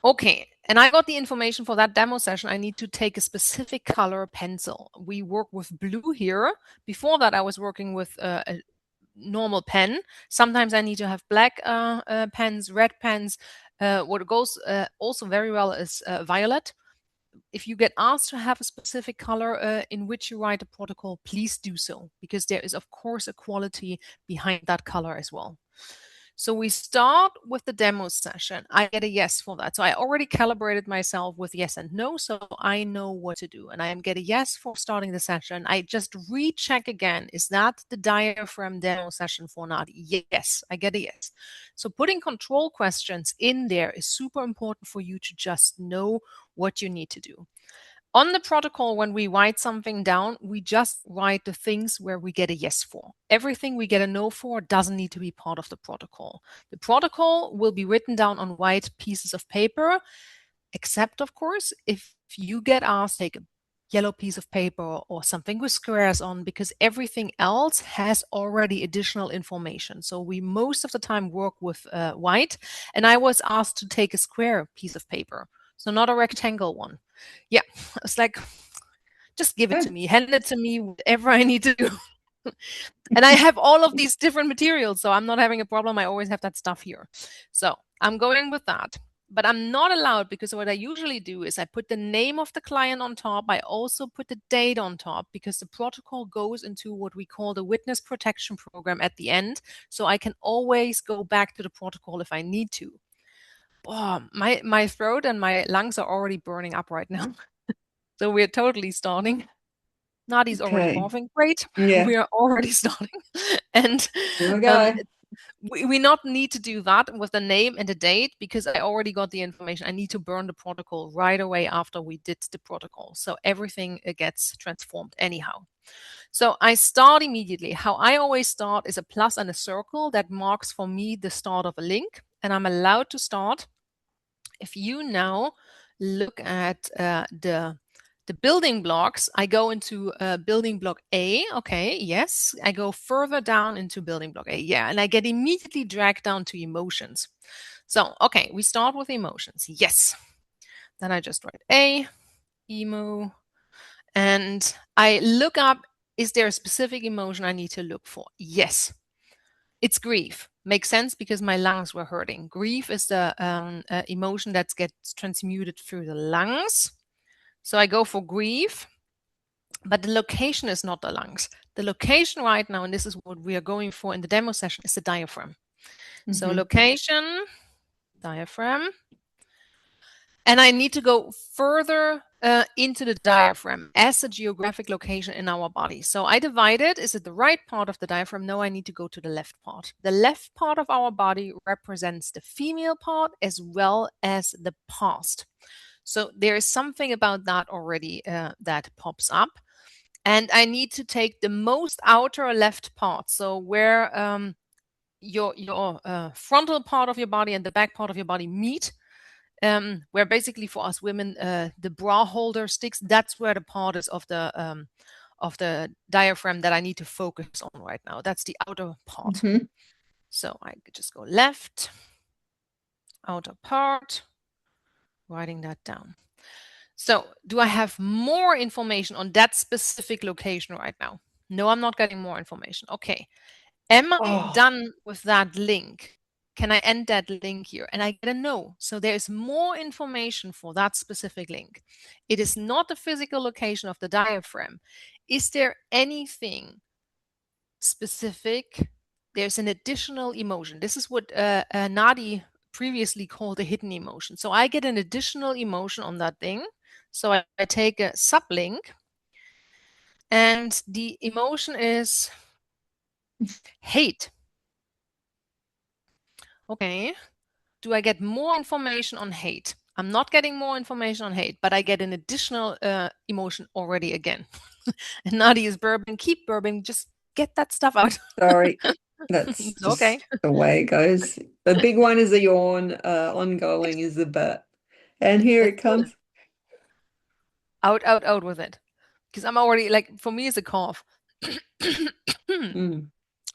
Okay, and I got the information for that demo session. I need to take a specific color pencil. We work with blue here. Before that, I was working with a normal pen. Sometimes I need to have black pens, red pens. What goes also very well is violet. If you get asked to have a specific color in which you write a protocol, please do so, because there is, of course, a quality behind that color as well. So we start with the demo session. I get a yes for that. So I already calibrated myself with yes and no, so I know what to do. And I get a yes for starting the session. I just recheck again. Is that the diaphragm demo session for Nadi? Yes, I get a yes. So putting control questions in there is super important for you to just know what you need to do. On the protocol, when we write something down, we just write the things where we get a yes for. Everything we get a no for doesn't need to be part of the protocol. The protocol will be written down on white pieces of paper, except, of course, if you get asked, take a yellow piece of paper or something with squares on, because everything else has already additional information. So we most of the time work with white, and I was asked to take a square piece of paper, so not a rectangle one. Yeah, it's like, just give it to me, hand it to me, whatever I need to do. And I have all of these different materials, so I'm not having a problem. I always have that stuff here. So I'm going with that. But I'm not allowed, because what I usually do is I put the name of the client on top. I also put the date on top, because the protocol goes into what we call the witness protection program at the end. So I can always go back to the protocol if I need to. Oh, my throat and my lungs are already burning up right now. So we're totally starting. Nadi's already Okay. coughing. Great. Yeah. We are already starting. And Here we um, go. we not need to do that with the name and the date, because I already got the information. I need to burn the protocol right away after we did the protocol. So everything gets transformed anyhow. So I start immediately. How I always start is a plus and a circle that marks for me the start of a link. And I'm allowed to start. If you now look at the building blocks, I go into building block A. Okay, yes. I go further down into building block A. Yeah, and I get immediately dragged down to emotions. So, okay, we start with emotions. Yes. Then I just write A, emo, and I look up, is there a specific emotion I need to look for? Yes. It's grief. Makes sense, because my lungs were hurting. Grief is the emotion that gets transmuted through the lungs. So I go for grief, but the location is not the lungs. The location right now, and this is what we are going for in the demo session, is the diaphragm. So Mm-hmm. location, diaphragm. And I need to go further into the diaphragm as a geographic location in our body. So I divide it. Is it the right part of the diaphragm? No, I need to go to the left part. The left part of our body represents the female part as well as the past. So there is something about that already that pops up. And I need to take the most outer left part. So where your frontal part of your body and the back part of your body meet, where basically for us women, the bra holder sticks. That's where the part is of the diaphragm that I need to focus on right now. That's the outer part. Mm-hmm. So I could just go left, outer part, writing that down. So do I have more information on that specific location right now? No, I'm not getting more information. Okay. Am I Oh, done with that link? Can I end that link here? And I get a no. So there is more information for that specific link. It is not the physical location of the diaphragm. Is there anything specific? There's an additional emotion. This is what Nadi previously called a hidden emotion. So I get an additional emotion on that thing. So I take a sublink, and the emotion is hate. Okay. Do I get more information on hate? I'm not getting more information on hate, but I get an additional emotion already again. And Nadi is burping. Keep burping. Just get that stuff out. sorry. That's It's okay. just the way it goes. The big one is a yawn. Ongoing is the burp. And here It's it good. comes. Out, out, out with it. Because I'm already, like, for me, it's a cough. Mm.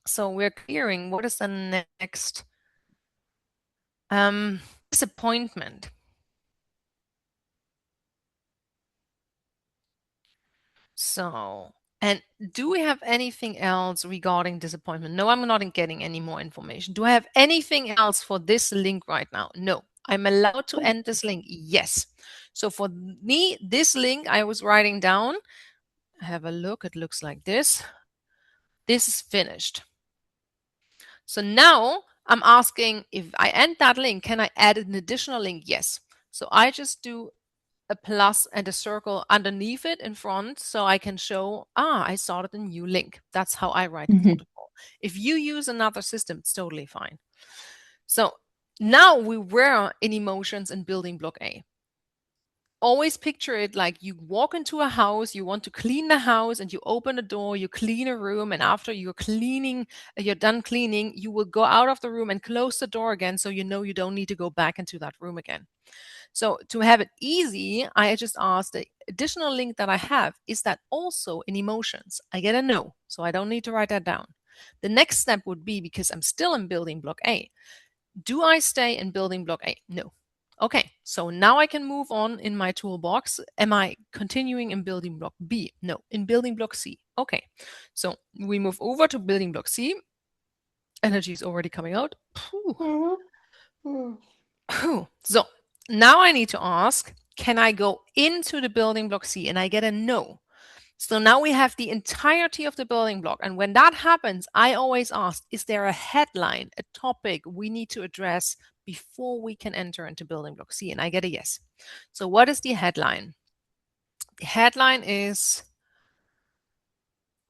So we're clearing. What is the next? Disappointment. So, and do we have anything else regarding disappointment? No, I'm not getting any more information. Do I have anything else for this link right now? No. I'm allowed to end this link? Yes. So for me, this link I was writing down, have a look, it looks like this. This is finished. So now I'm asking if I end that link, can I add an additional link? Yes. So I just do a plus and a circle underneath it in front so I can show, I started a new link. That's how I write the protocol. If you use another system, it's totally fine. So now we were in emotions and building block A. Always picture it like you walk into a house, you want to clean the house, and you open a door, you clean a room, and after you're done cleaning, you will go out of the room and close the door again so you know you don't need to go back into that room again. So to have it easy, I just asked the additional link that I have, is that also in emotions? I get a no, so I don't need to write that down. The next step would be, because I'm still in building block A, do I stay in building block A? No. Okay, so now I can move on in my toolbox. Am I continuing in building block B? No, in building block C. Okay, so we move over to building block C. Energy is already coming out. So now I need to ask, can I go into the building block C? And I get a no. So now we have the entirety of the building block. And when that happens, I always ask, is there a headline, a topic we need to address before we can enter into building block C? And I get a yes. So what is the headline? The headline is,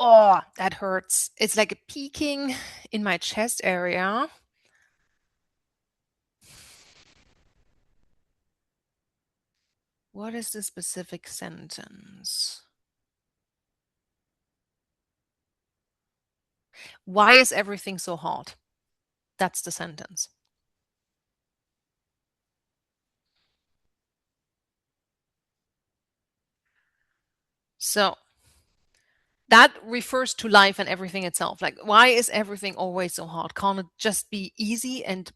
oh, that hurts. It's like a peeking in my chest area. What is the specific sentence? Why is everything so hard? That's the sentence. So that refers to life and everything itself. Like, why is everything always so hard? Can't it just be easy and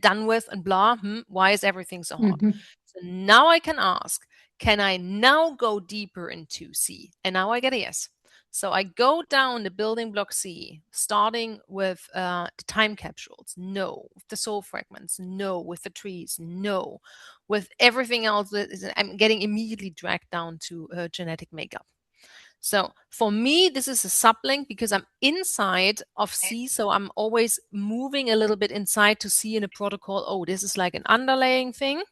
done with and blah? Why is everything so hard? So now I can ask, can I now go deeper into C? And now I get a yes. So I go down the building block C, starting with the time capsules, no. With the soul fragments, no. With the trees, no. With everything else, I'm getting immediately dragged down to genetic makeup. So for me, this is a sublink because I'm inside of C. So I'm always moving a little bit inside to see in a protocol, oh, this is like an underlaying thing.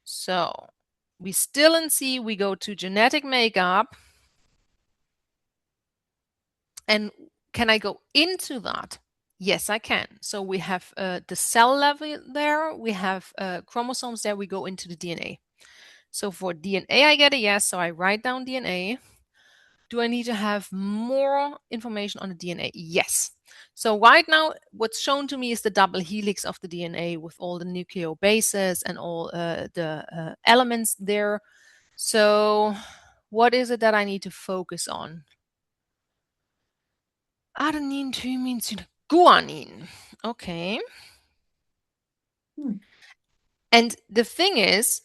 So we still in C, we go to genetic makeup. And can I go into that? Yes, I can. So we have the cell level there. We have chromosomes there. We go into the DNA. So for DNA, I get a yes. So I write down DNA. Do I need to have more information on the DNA? Yes. So right now, what's shown to me is the double helix of the DNA with all the nucleobases and all the elements there. So what is it that I need to focus on? Adenine, thymine, guanine. Okay. And the thing is,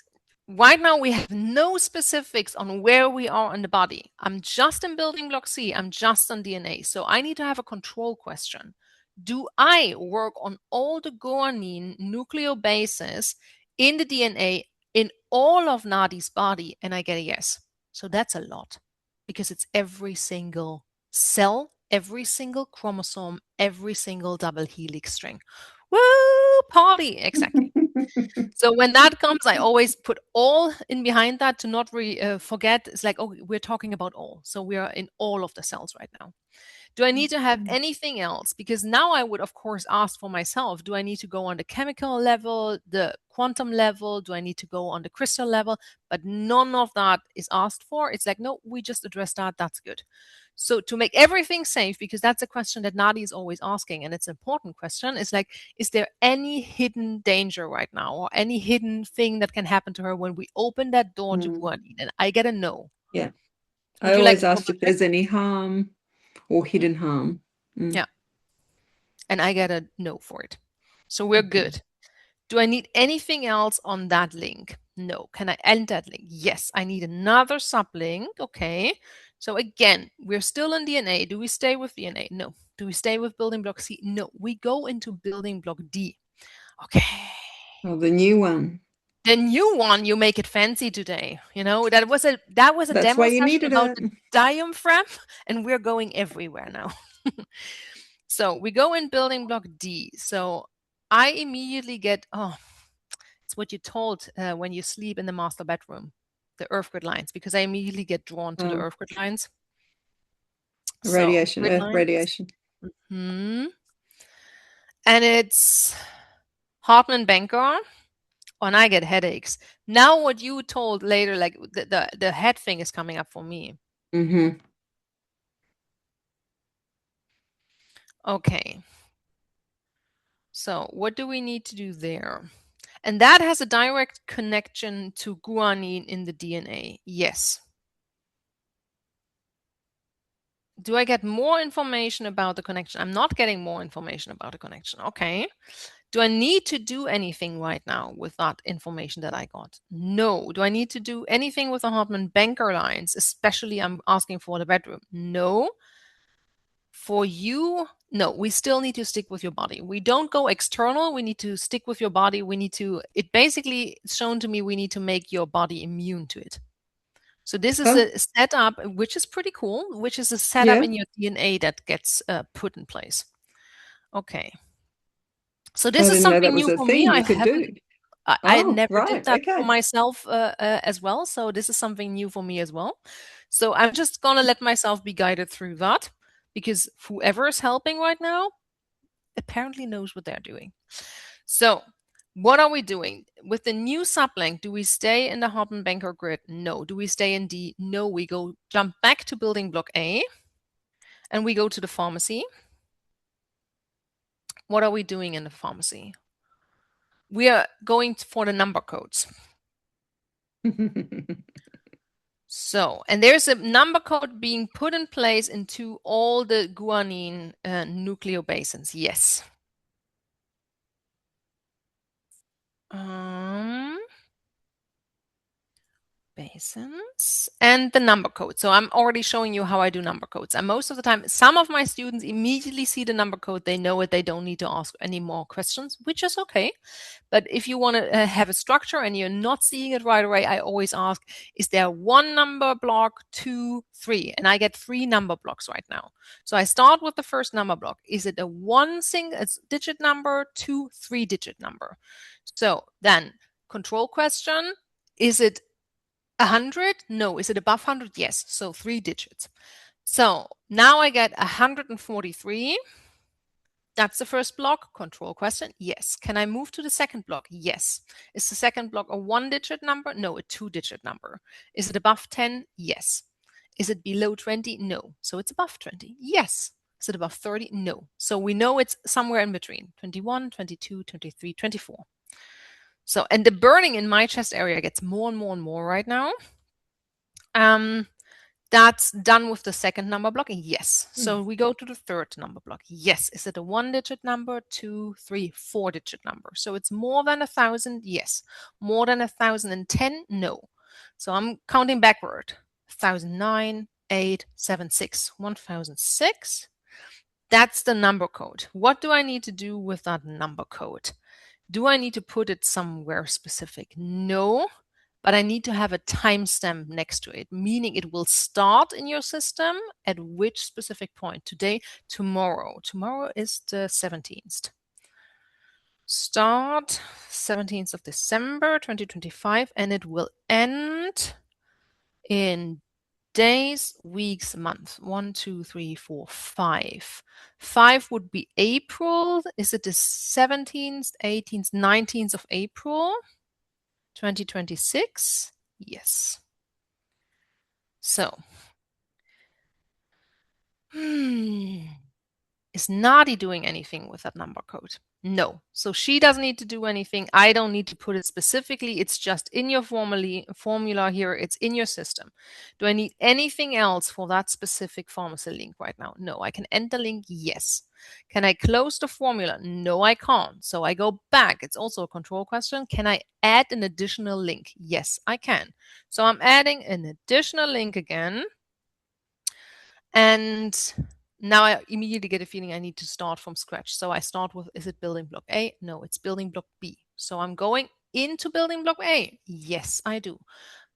right now we have no specifics on where we are in the body. I'm just in building block C. I'm just on DNA. So I need to have a control question. Do I work on all the guanine nucleobases in the DNA in all of Nadi's body? And I get a yes. So that's a lot because it's every single cell, every single chromosome, every single double helix string. Woo, party. Exactly. So when that comes, I always put all in behind that to not forget. It's like, oh, we're talking about all. So we are in all of the cells right now. Do I need to have anything else? Because now I would, of course, ask for myself, do I need to go on the chemical level, the quantum level? Do I need to go on the crystal level? But none of that is asked for. It's like, no, we just addressed that. That's good. So to make everything safe, because that's a question that Nadi is always asking, and it's an important question, is like, is there any hidden danger right now or any hidden thing that can happen to her when we open that door to guanine? And I get a no. Yeah. Would I you like always to go ask back if there? there's any harm or hidden harm. Yeah. And I get a no for it. So we're good. Do I need anything else on that link? No. Can I end that link? Yes. I need another sublink. Okay. So again, we're still in DNA. Do we stay with DNA? No. Do we stay with building block C? No. We go into building block D. Okay. Oh, the new one. The new one, you make it fancy today. That was a That's why demo you session needed about it. the diaphragm, and we're going everywhere now. So we go in building block D. So I immediately get, it's what you told when you sleep in the master bedroom, the earth grid lines, because I immediately get drawn to the Oh, earth grid lines. So radiation, grid earth lines. radiation. And it's Hartman Banker. And I get headaches. Now what you told later, like the head thing is coming up for me. Mm-hmm. Okay. So what do we need to do there? And that has a direct connection to guanine in the DNA. Yes. Do I get more information about the connection? I'm not getting more information about the connection. Okay. Do I need to do anything right now with that information that I got? No. Do I need to do anything with the Hartman Banker lines? Especially I'm asking for the bedroom. No. For you, no, we still need to stick with your body. We don't go external. We need to stick with your body. It basically shown to me we need to make your body immune to it. So this is Oh, a setup, which is pretty cool, which is a setup yeah. in your DNA that gets put in place. Okay. So I this is didn't know that something was new a for me. thing I you could haven't, do. I Oh, never did right. that for Okay. myself as well. So this is something new for me as well. So I'm just gonna let myself be guided through that because whoever is helping right now apparently knows what they're doing. So what are we doing? With the new sublink, do we stay in the Hartman Banker grid? No. Do we stay in D? No. We jump back to building block A and we go to the pharmacy. What are we doing in the pharmacy? We are going for the number codes. So, and there's a number code being put in place into all the guanine nucleobases. Yes. Basins and the number code. So I'm already showing you how I do number codes. And most of the time, some of my students immediately see the number code. They know it. They don't need to ask any more questions, which is okay. But if you want to have a structure and you're not seeing it right away, I always ask, is there one number block, two, three? And I get three number blocks right now. So I start with the first number block. Is it a digit number, two, three-digit number? So then control question, is it 100? No. Is it above 100? Yes. So three digits. So now I get 143. That's the first block. Control question. Yes. Can I move to the second block? Yes. Is the second block a one-digit number? No, a two-digit number. Is it above 10? Yes. Is it below 20? No. So it's above 20. Yes. Is it above 30? No. So we know it's somewhere in between 21, 22, 23, 24. So, and the burning in my chest area gets more and more and more right now. That's done with the second number block. Yes. So we go to the third number block. Yes. Is it a one-digit number, two, three, four-digit number? So it's more than 1,000. Yes. More than 1,010. No. So I'm counting backward. 1,009, 8, 7, 6, 1,006. That's the number code. What do I need to do with that number code? Do I need to put it somewhere specific? No, but I need to have a timestamp next to it, meaning it will start in your system at which specific point? Today, tomorrow. Tomorrow is the 17th. Start 17th of December 2025, and it will end in days, weeks, months. 1, 2, 3, 4, 5. 5 would be April. Is it the 17th, 18th, 19th of April 2026? Yes. So, is Nadi doing anything with that number code? No. So she doesn't need to do anything. I don't need to put it specifically. It's just in your formula here. It's in your system. Do I need anything else for that specific pharmacy link right now? No. I can enter link. Yes. Can I close the formula? No, I can't. So I go back. It's also a control question. Can I add an additional link? Yes, I can. So I'm adding an additional link again. And now I immediately get a feeling I need to start from scratch. So I start with, is it building block A? No, it's building block B. So I'm going into building block A. Yes, I do.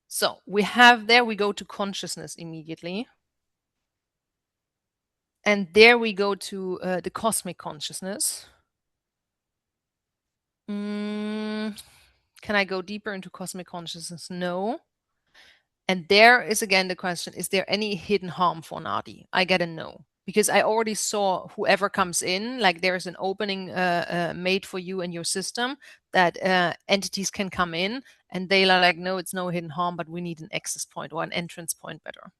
So we go to consciousness immediately. And there we go to the cosmic consciousness. Can I go deeper into cosmic consciousness? No. And there is again the question, is there any hidden harm for Nadi? I get a no. Because I already saw whoever comes in, like there's an opening made for you in your system that entities can come in and they are like, no, it's no hidden harm, but we need an access point or an entrance point better.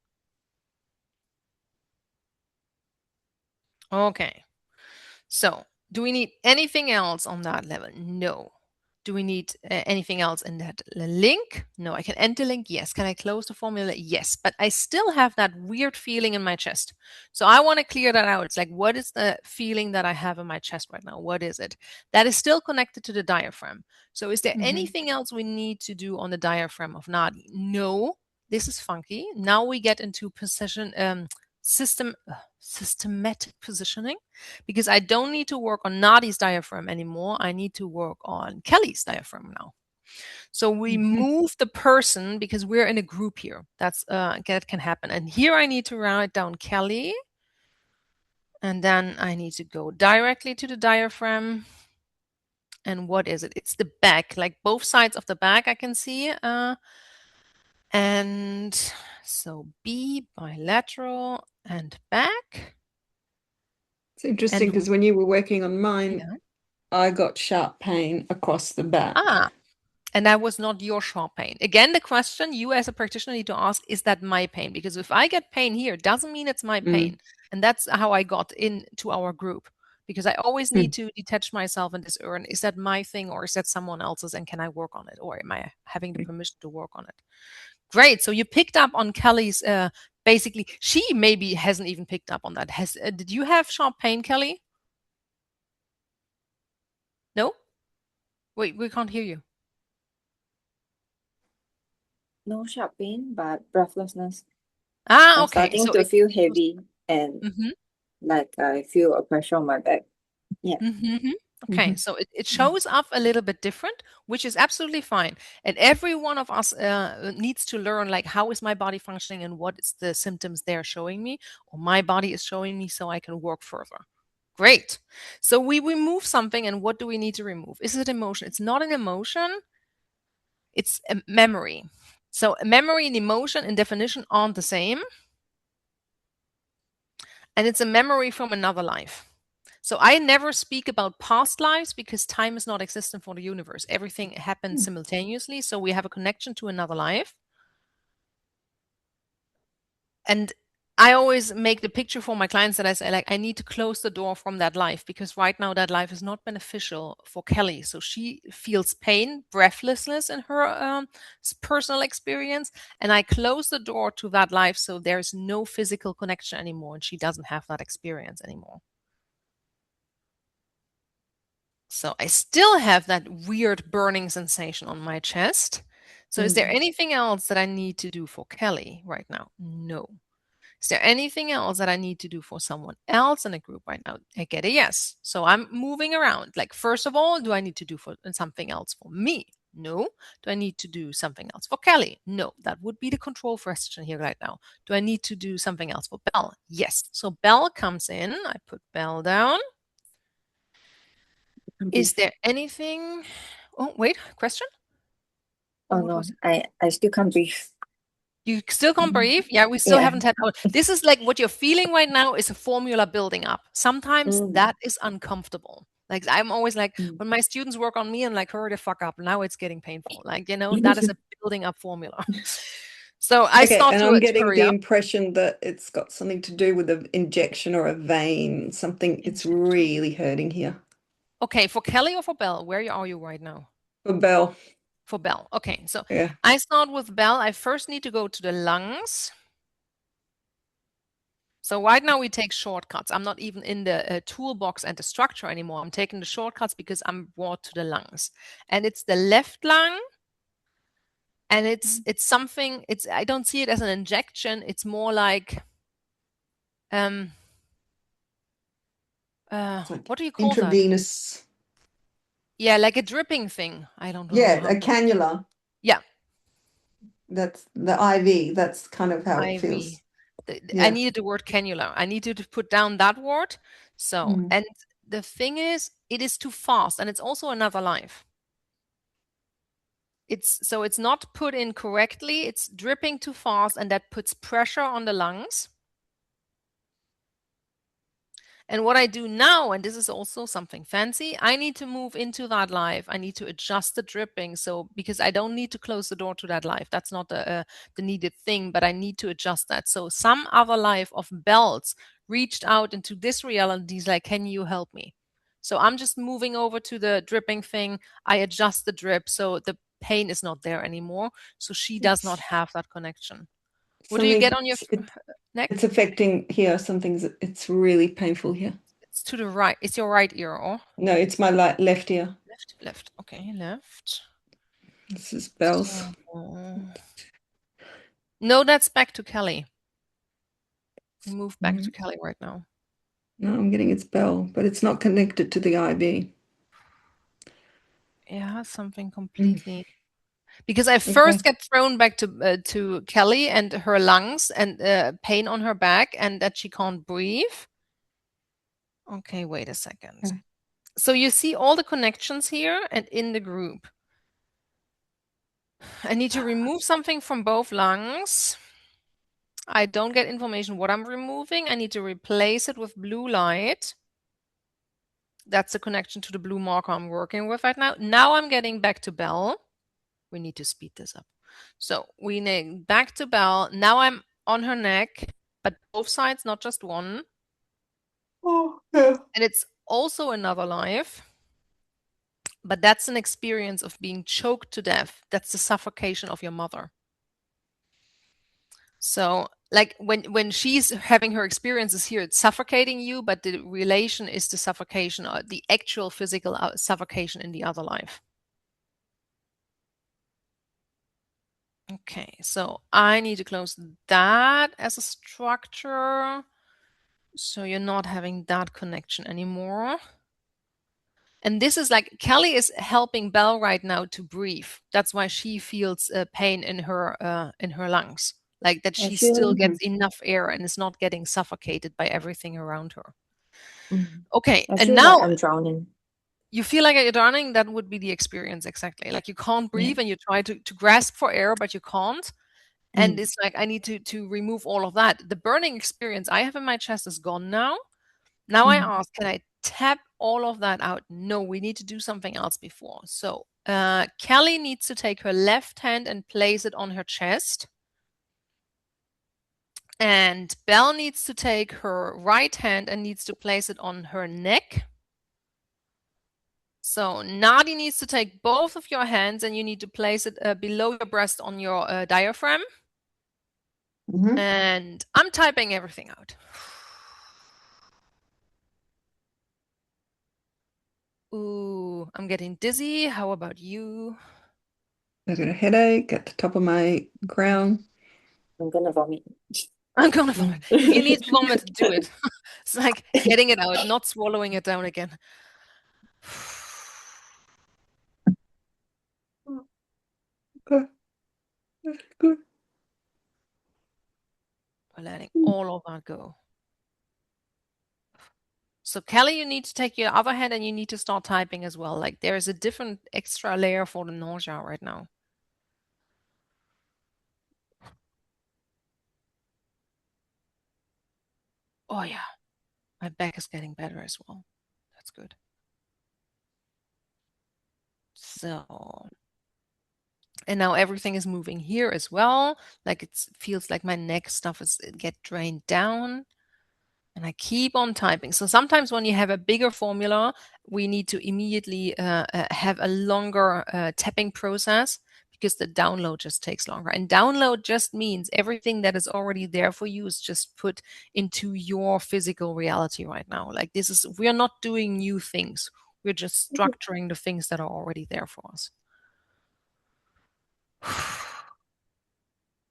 Okay. So do we need anything else on that level? No. Do we need anything else in that link? No, I can enter link. Yes. Can I close the formula? Yes. But I still have that weird feeling in my chest. So I want to clear that out. It's like, what is the feeling that I have in my chest right now? What is it? That is still connected to the diaphragm. So is there anything else we need to do on the diaphragm of Nadi? No. This is funky. Now we get into systematic positioning, because I don't need to work on Nadi's diaphragm anymore. I need to work on Kelly's diaphragm now. So we move the person because we're in a group here. That can happen. And here I need to write down Kelly. And then I need to go directly to the diaphragm. And what is it? It's the back, like both sides of the back I can see. And so B, bilateral and back. It's interesting because when you were working on mine, yeah. I got sharp pain across the back. And that was not your sharp pain. Again, the question you as a practitioner need to ask, is that my pain? Because if I get pain here, it doesn't mean it's my pain. And that's how I got into our group. Because I always need to detach myself and discern, is that my thing or is that someone else's, and can I work on it? Or am I having the permission to work on it? Great. So you picked up on Kelly's, basically, she maybe hasn't even picked up on that. Did you have sharp pain, Kelly? No? Wait, we can't hear you. No sharp pain, but breathlessness. Okay. I'm starting So to feel heavy and like I feel a pressure on my back. Yeah. Okay, so it shows up a little bit different, which is absolutely fine. And every one of us needs to learn, like, how is my body functioning and what is the symptoms they're showing me or my body is showing me, so I can work further. Great. So we remove something, and what do we need to remove? Is it emotion? It's not an emotion. It's a memory. So memory and emotion in definition aren't the same. And it's a memory from another life. So I never speak about past lives because time is not existent for the universe. Everything happens simultaneously. So we have a connection to another life. And I always make the picture for my clients that I say, like, I need to close the door from that life because right now that life is not beneficial for Kelly. So she feels pain, breathlessness in her personal experience. And I close the door to that life so there's no physical connection anymore. And she doesn't have that experience anymore. So I still have that weird burning sensation on my chest. So is there anything else that I need to do for Kelly right now? No. Is there anything else that I need to do for someone else in a group right now? I get a yes. So I'm moving around. Like, first of all, do I need to do something else for me? No. Do I need to do something else for Kelly? No. That would be the control question here right now. Do I need to do something else for Belle? Yes. So Belle comes in. I put Belle down. Is there anything? Oh, wait, question? Oh no, I still can't breathe. You still can't breathe? Yeah, we still haven't had. This is like what you're feeling right now is a formula building up. Sometimes that is uncomfortable. Like, I'm always like, when my students work on me, I'm like, hurry the fuck up. Now it's getting painful. Like, that is a building up formula. So I start and to I'm getting hurry the up. impression that it's got something to do with an injection or a vein, something. It's really hurting here. Okay, for Kelly or for Belle? Where are you right now? For Belle. For Belle. Okay, so Yeah. I start with Belle. I first need to go to the lungs. So right now we take shortcuts. I'm not even in the toolbox and the structure anymore. I'm taking the shortcuts because I'm brought to the lungs. And it's the left lung. And it's something, I don't see it as an injection. It's more like, It's like what do you call that? intravenous. Yeah, like a dripping thing. I don't know. Yeah, a cannula. Yeah. That's the IV. That's kind of how it IV. feels. I Yeah. needed the word cannula. I needed to put down that word. So, Mm. and the thing is, it is too fast, and it's also another life. So it's not put in correctly. It's dripping too fast, and that puts pressure on the lungs. And what I do now, and this is also something fancy, I need to move into that life. I need to adjust the dripping. So because I don't need to close the door to that life, that's not the needed thing, but I need to adjust that. So some other life of Bells reached out into this reality. He's like, can you help me? So I'm just moving over to the dripping thing. I adjust the drip so the pain is not there anymore. So she does not have that connection. What do you get on your neck? It's affecting here. It's really painful here. It's to the right. It's your right ear, or? No, it's my left ear. Left. Okay, left. This is Belle's. No, that's back to Kelly. We move back to Kelly right now. No, I'm getting it's Belle, but it's not connected to the IV. Yeah, something completely. Because I first get thrown back to Kelly and her lungs and pain on her back and that she can't breathe. Okay, wait a second. Okay. So you see all the connections here and in the group. I need to remove something from both lungs. I don't get information what I'm removing. I need to replace it with blue light. That's the connection to the blue marker I'm working with right now. Now I'm getting back to Belle. We need to speed this up. So we need back to Belle. Now I'm on her neck, but both sides, not just one. Oh, yeah. And it's also another life. But that's an experience of being choked to death. That's the suffocation of your mother. So like when she's having her experiences here, it's suffocating you, but the relation is the suffocation, or the actual physical suffocation in the other life. Okay, so I need to close that as a structure. So you're not having that connection anymore. And this is like, Kelly is helping Belle right now to breathe. That's why she feels pain in her lungs. Like that she still gets enough air and is not getting suffocated by everything around her. Okay, I and feel now like I'm drowning. you feel like you're drowning. That would be the experience exactly. Like you can't breathe and you try to grasp for air, but you can't. And it's like, I need to remove all of that. The burning experience I have in my chest is gone now. Now I ask, can I tap all of that out? No, we need to do something else before. So Kelly needs to take her left hand and place it on her chest. And Belle needs to take her right hand and needs to place it on her neck. So Nadi needs to take both of your hands and you need to place it below your breast on your diaphragm. And I'm typing everything out. Ooh, I'm getting dizzy. How about you? I got a headache at the top of my crown. I'm gonna vomit. I'm gonna vomit. If you need to vomit, do it. It's like getting it out, not swallowing it down again. Okay. Good. We're letting all of that go. So Kelly, you need to take your other hand and you need to start typing as well. Like there is a different extra layer for the nausea right now. Oh yeah, my back is getting better as well. That's good. So, and now everything is moving here as well. Like it feels like my neck stuff is get drained down. And I keep on typing. So sometimes when you have a bigger formula, we need to immediately have a longer tapping process because the download just takes longer. And download just means everything that is already there for you is just put into your physical reality right now. Like we're not doing new things. We're just structuring the things that are already there for us.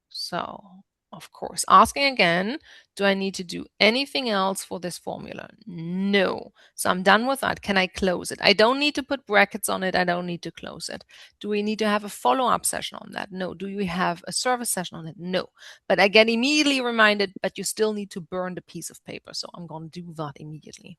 So, of course, asking again, do I need to do anything else for this formula? No. So I'm done with that. Can I close it? I don't need to put brackets on it. I don't need to close it. Do we need to have a follow-up session on that? No. Do we have a service session on it? No. But I get immediately reminded, but you still need to burn the piece of paper. So I'm going to do that immediately.